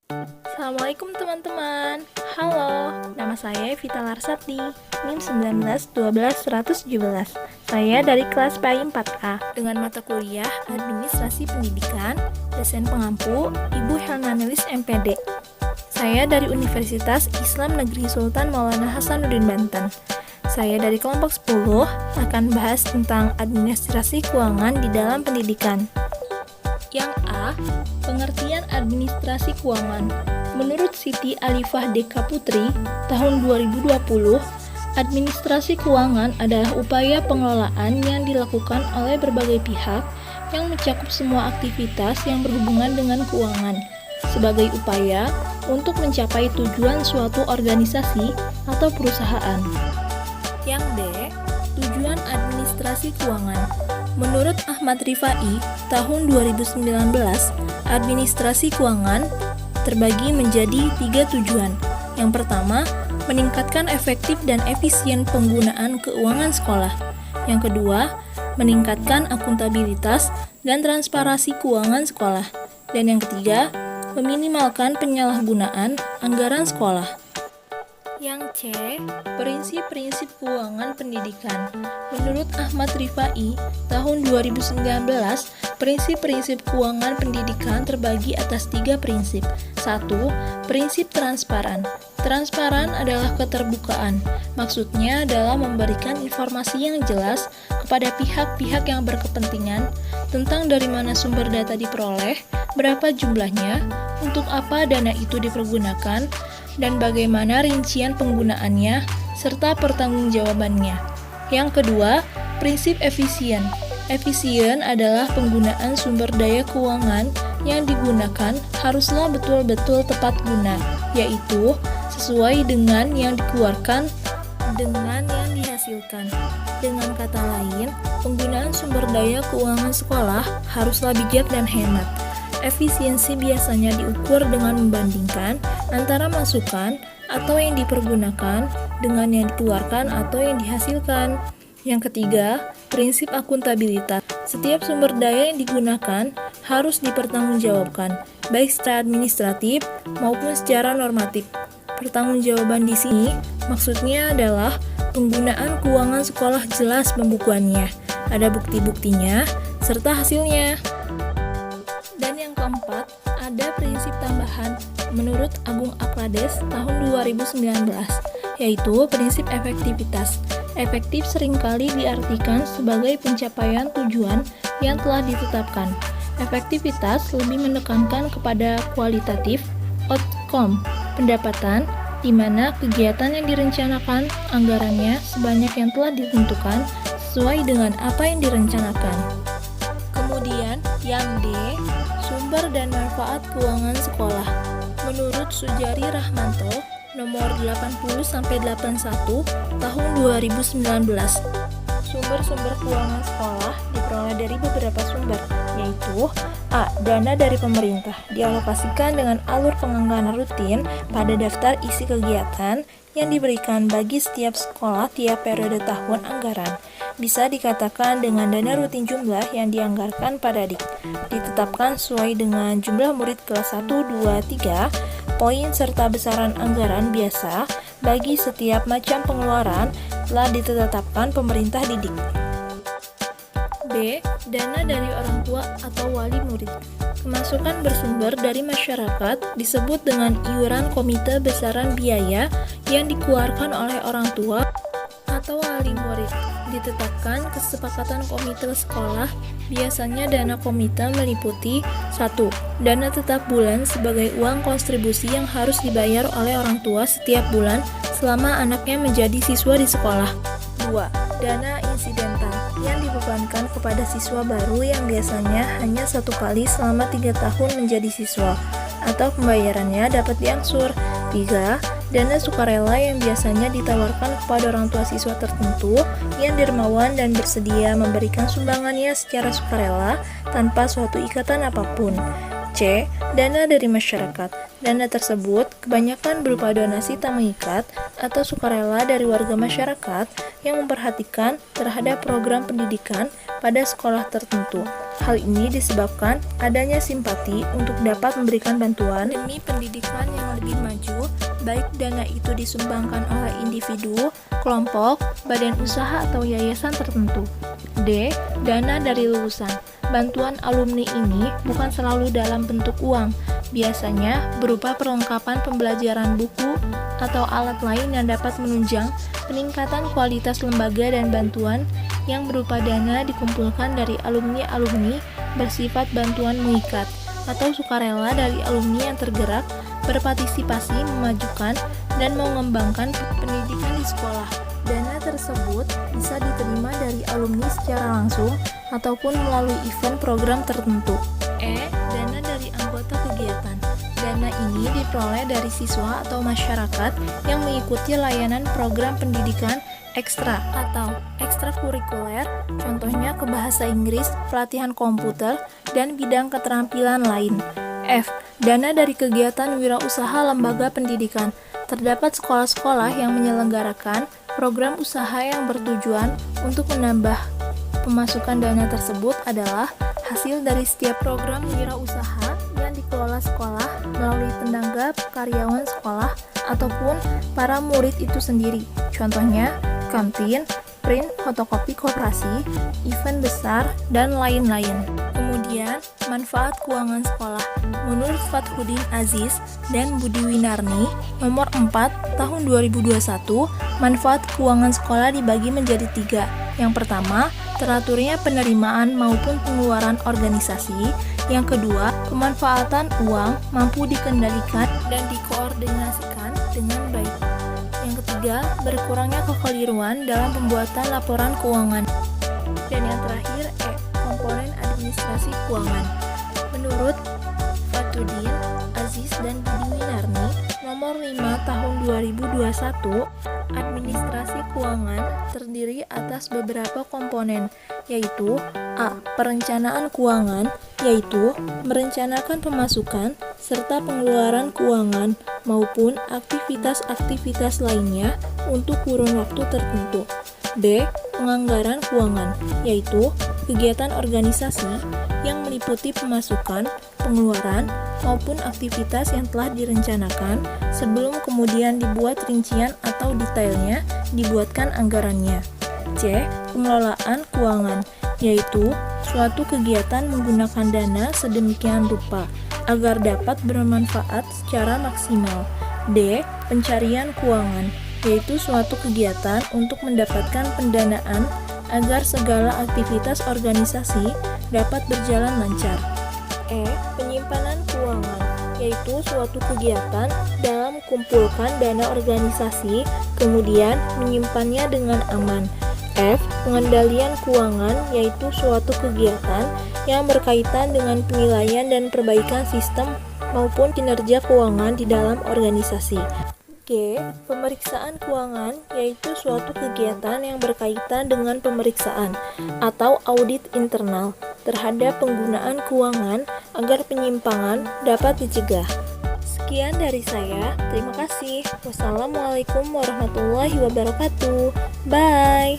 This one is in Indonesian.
Assalamualaikum teman-teman. Halo, nama saya Vita Larsati, NIM 1912117. Saya dari kelas PAI 4A dengan mata kuliah Administrasi Pendidikan, dosen pengampu Ibu Helnanelis MPD. Saya dari Universitas Islam Negeri Sultan Maulana Hasanuddin Banten. Saya dari kelompok 10 akan bahas tentang administrasi keuangan di dalam pendidikan. Yang A, pengertian administrasi keuangan. Menurut Siti Alifah Deka Putri, tahun 2020, administrasi keuangan adalah upaya pengelolaan yang dilakukan oleh berbagai pihak yang mencakup semua aktivitas yang berhubungan dengan keuangan, sebagai upaya untuk mencapai tujuan suatu organisasi atau perusahaan. Yang B, tujuan administrasi keuangan. Menurut Ahmad Rifai, tahun 2019, administrasi keuangan terbagi menjadi 3 tujuan. Yang pertama, meningkatkan efektif dan efisien penggunaan keuangan sekolah. Yang kedua, meningkatkan akuntabilitas dan transparansi keuangan sekolah. Dan yang ketiga, meminimalkan penyalahgunaan anggaran sekolah. Yang C, prinsip-prinsip keuangan pendidikan. Menurut Ahmad Rifai, tahun 2019, prinsip-prinsip keuangan pendidikan terbagi atas 3 prinsip. 1. Prinsip transparan. Transparan adalah keterbukaan. Maksudnya adalah memberikan informasi yang jelas kepada pihak-pihak yang berkepentingan tentang dari mana sumber data diperoleh, berapa jumlahnya, untuk apa dana itu dipergunakan, dan bagaimana rincian penggunaannya, serta pertanggungjawabannya. Yang kedua, prinsip efisien. Efisien adalah penggunaan sumber daya keuangan yang digunakan haruslah betul-betul tepat guna, yaitu sesuai dengan yang dikeluarkan dengan yang dihasilkan. Dengan kata lain, penggunaan sumber daya keuangan sekolah haruslah bijak dan hemat. Efisiensi biasanya diukur dengan membandingkan antara masukan atau yang dipergunakan dengan yang dikeluarkan atau yang dihasilkan. Yang ketiga, prinsip akuntabilitas. Setiap sumber daya yang digunakan harus dipertanggungjawabkan, baik secara administratif maupun secara normatif. Pertanggungjawaban di sini maksudnya adalah penggunaan keuangan sekolah jelas pembukuannya, ada bukti-buktinya, serta hasilnya. Dan yang keempat, ada prinsip tambahan menurut Agung Aklades tahun 2019, yaitu prinsip efektivitas. Efektif seringkali diartikan sebagai pencapaian tujuan yang telah ditetapkan. Efektivitas lebih menekankan kepada kualitatif, outcome, pendapatan, di mana kegiatan yang direncanakan anggarannya sebanyak yang telah ditentukan sesuai dengan apa yang direncanakan. Kemudian, yang D, sumber dan manfaat keuangan sekolah. Menurut Sujari Rahmanto, nomor 80-81 tahun 2019, sumber-sumber keuangan sekolah diperoleh dari beberapa sumber, yaitu A. Dana dari pemerintah dialokasikan dengan alur penganggaran rutin pada daftar isi kegiatan yang diberikan bagi setiap sekolah tiap periode tahun anggaran. Bisa dikatakan dengan dana rutin jumlah yang dianggarkan pada DIK, ditetapkan sesuai dengan jumlah murid kelas 1, 2, 3, poin serta besaran anggaran biasa bagi setiap macam pengeluaran telah ditetapkan pemerintah didik. B. Dana dari orang tua atau wali murid. Kemasukan bersumber dari masyarakat disebut dengan iuran komite besaran biaya yang dikeluarkan oleh orang tua atau wali murid. Ditetapkan kesepakatan komite sekolah. Biasanya dana komite meliputi 1. Dana tetap bulan sebagai uang kontribusi yang harus dibayar oleh orang tua setiap bulan selama anaknya menjadi siswa di sekolah. 2. Dana insidental yang dibebankan kepada siswa baru yang biasanya hanya 1 kali selama 3 tahun menjadi siswa, atau pembayarannya dapat diangsur. 3. Dana sukarela yang biasanya ditawarkan kepada orang tua siswa tertentu yang dermawan dan bersedia memberikan sumbangannya secara sukarela tanpa suatu ikatan apapun. C. Dana dari masyarakat. Dana tersebut kebanyakan berupa donasi tak mengikat atau sukarela dari warga masyarakat yang memperhatikan terhadap program pendidikan pada sekolah tertentu. Hal ini disebabkan adanya simpati untuk dapat memberikan bantuan demi pendidikan yang lebih maju, baik dana itu disumbangkan oleh individu, kelompok, badan usaha atau yayasan tertentu. D. Dana dari lulusan. Bantuan alumni ini bukan selalu dalam bentuk uang, biasanya berupa perlengkapan pembelajaran buku atau alat lain yang dapat menunjang peningkatan kualitas lembaga, dan bantuan yang berupa dana dikumpulkan dari alumni-alumni bersifat bantuan mengikat atau sukarela dari alumni yang tergerak berpartisipasi memajukan dan mengembangkan pendidikan di sekolah. Dana tersebut bisa diterima dari alumni secara langsung ataupun melalui event program tertentu. E. Dana dari anggota kegiatan. Dana ini diperoleh dari siswa atau masyarakat yang mengikuti layanan program pendidikan ekstra atau ekstrakurikuler, contohnya ke bahasa Inggris, pelatihan komputer, dan bidang keterampilan lain. F. Dana dari kegiatan wirausaha lembaga pendidikan. Terdapat sekolah-sekolah yang menyelenggarakan program usaha yang bertujuan untuk menambah pemasukan. Dana tersebut adalah hasil dari setiap program wirausaha yang dikelola sekolah melalui tenaga karyawan sekolah ataupun para murid itu sendiri. Contohnya, kantin, print, fotokopi koperasi, event besar, dan lain-lain. Kemudian, manfaat keuangan sekolah. Menurut Fathudin Aziz dan Budi Winarni, nomor 4 tahun 2021, manfaat keuangan sekolah dibagi menjadi 3. Yang pertama, teraturnya penerimaan maupun pengeluaran organisasi. Yang kedua, pemanfaatan uang mampu dikendalikan dan dikoordinasikan dengan baik. Yang ketiga, berkurangnya kekeliruan dalam pembuatan laporan keuangan. Dan yang terakhir, E. Komponen administrasi keuangan. Menurut Fathudin Aziz dan Budi Winarni, nomor 5 tahun 2021, administrasi keuangan terdiri atas beberapa komponen, yaitu A. Perencanaan keuangan, yaitu merencanakan pemasukan serta pengeluaran keuangan maupun aktivitas-aktivitas lainnya untuk kurun waktu tertentu. B. Penganggaran keuangan, yaitu kegiatan organisasi yang meliputi pemasukan, pengeluaran, maupun aktivitas yang telah direncanakan sebelum kemudian dibuat rincian atau detailnya dibuatkan anggarannya. C. Pengelolaan keuangan, yaitu suatu kegiatan menggunakan dana sedemikian rupa agar dapat bermanfaat secara maksimal. D. Pencarian keuangan, yaitu suatu kegiatan untuk mendapatkan pendanaan agar segala aktivitas organisasi dapat berjalan lancar. E. Penyimpanan keuangan, yaitu suatu kegiatan dalam mengumpulkan dana organisasi kemudian menyimpannya dengan aman. F. Pengendalian keuangan, yaitu suatu kegiatan yang berkaitan dengan penilaian dan perbaikan sistem maupun kinerja keuangan di dalam organisasi. G. Pemeriksaan keuangan, yaitu suatu kegiatan yang berkaitan dengan pemeriksaan atau audit internal terhadap penggunaan keuangan agar penyimpangan dapat dicegah. Sekian dari saya, terima kasih. Wassalamualaikum warahmatullahi wabarakatuh. Bye.